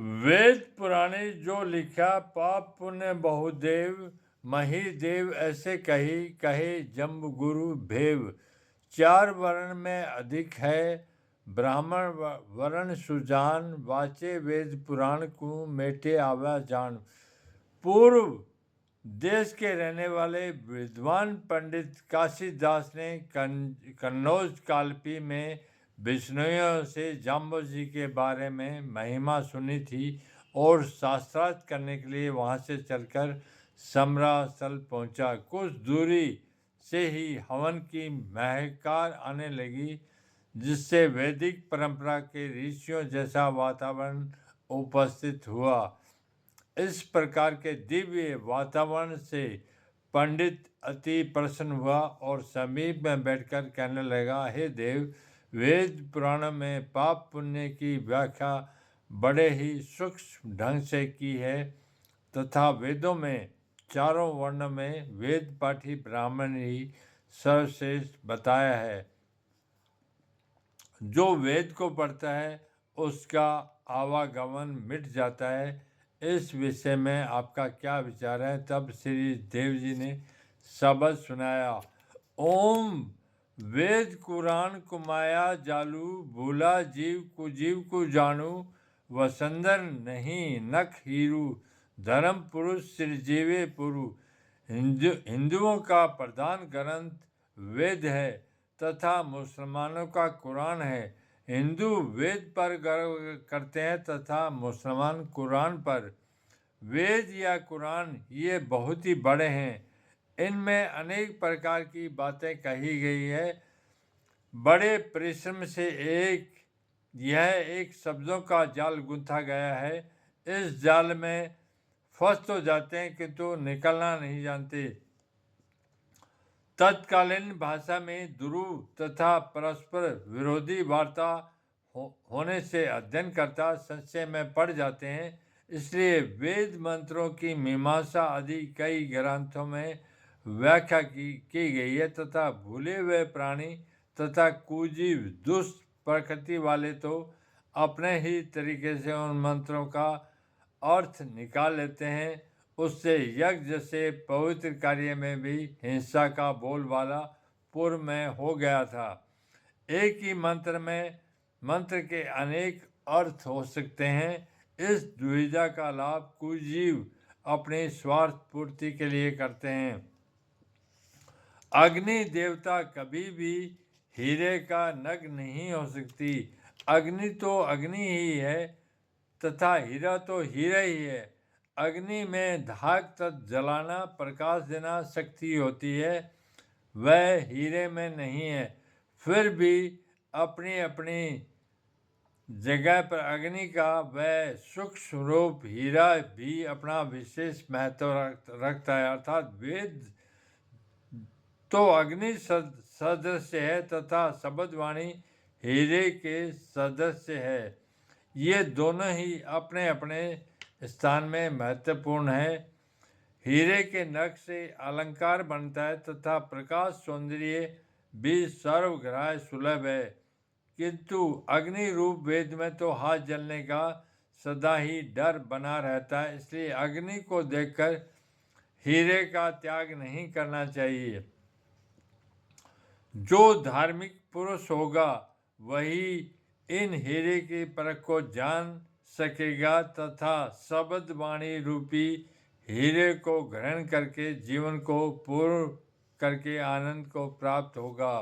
वेद पुराणे जो लिखा, पाप पुण्य बहुदेव, महीदेव ऐसे कही कहे जम्ब गुरु भेव। चार वर्ण में अधिक है ब्राह्मण वर्ण सुजान, वाचे वेद पुराण को मेटे आवा जान। पूर्व देश के रहने वाले विद्वान पंडित काशीदास ने कन्नौज कालपी में बिश्नोइयों से जाम्बो जी के बारे में महिमा सुनी थी और शास्त्रार्थ करने के लिए वहाँ से चलकर समरास्थल पहुँचा। कुछ दूरी से ही हवन की महकार आने लगी, जिससे वैदिक परंपरा के ऋषियों जैसा वातावरण उपस्थित हुआ। इस प्रकार के दिव्य वातावरण से पंडित अति प्रसन्न हुआ और समीप में बैठकर कहने लगा, हे देव, वेद पुराण में पाप पुण्य की व्याख्या बड़े ही सूक्ष्म ढंग से की है तथा वेदों में चारों वर्ण में वेद पाठी ब्राह्मण ही सर्वश्रेष्ठ बताया है। जो वेद को पढ़ता है उसका आवागमन मिट जाता है। इस विषय में आपका क्या विचार है? तब श्री देव जी ने शब्द सुनाया, ओम वेद कुरान कुमाया जालू, भूला जीव को जानू, वसंदर नहीं नख हीरू, धर्म पुरुष सिरजीवे पुरु। हिंदुओं का प्रधान ग्रंथ वेद है तथा मुसलमानों का कुरान है। हिंदू वेद पर गर्व करते हैं तथा मुसलमान कुरान पर। वेद या कुरान ये बहुत ही बड़े हैं, इनमें अनेक प्रकार की बातें कही गई है। बड़े परिश्रम से यह एक शब्दों का जाल गूंथा गया है। इस जाल में फंस तो जाते हैं किंतु निकलना नहीं जानते। तत्कालीन भाषा में ध्रुव तथा परस्पर विरोधी वार्ता होने से अध्ययनकर्ता संशय में पड़ जाते हैं। इसलिए वेद मंत्रों की मीमांसा आदि कई ग्रंथों में व्याख्या की गई है तथा भूले हुए प्राणी तथा कुजीव दुष्ट प्रकृति वाले तो अपने ही तरीके से उन मंत्रों का अर्थ निकाल लेते हैं। उससे यज्ञ से पवित्र कार्य में भी हिंसा का बोलबाला पूर्व में हो गया था। एक ही मंत्र के अनेक अर्थ हो सकते हैं। इस दुविधा का लाभ कुजीव अपनी स्वार्थ पूर्ति के लिए करते हैं। अग्नि देवता कभी भी हीरे का नग नहीं हो सकती। अग्नि तो अग्नि ही है तथा हीरा तो हीरा ही है। अग्नि में धाक तक जलाना, प्रकाश देना शक्ति होती है, वह हीरे में नहीं है। फिर भी अपनी अपनी जगह पर अग्नि का वह सूक्ष्म रूप हीरा भी अपना विशेष महत्व रखता है। अर्थात वेद तो अग्नि सदृश्य है तथा शब्दवाणी हीरे के सदृश्य है। ये दोनों ही अपने अपने स्थान में महत्वपूर्ण है। हीरे के नग से अलंकार बनता है तथा प्रकाश सौंदर्य भी सर्वग्राह्य सुलभ है, किंतु अग्नि रूप वेद में तो हाथ जलने का सदा ही डर बना रहता है। इसलिए अग्नि को देखकर हीरे का त्याग नहीं करना चाहिए। जो धार्मिक पुरुष होगा वही इन हीरे की परख को जान सकेगा तथा शब्द वाणी रूपी हीरे को ग्रहण करके जीवन को पूर्ण करके आनंद को प्राप्त होगा।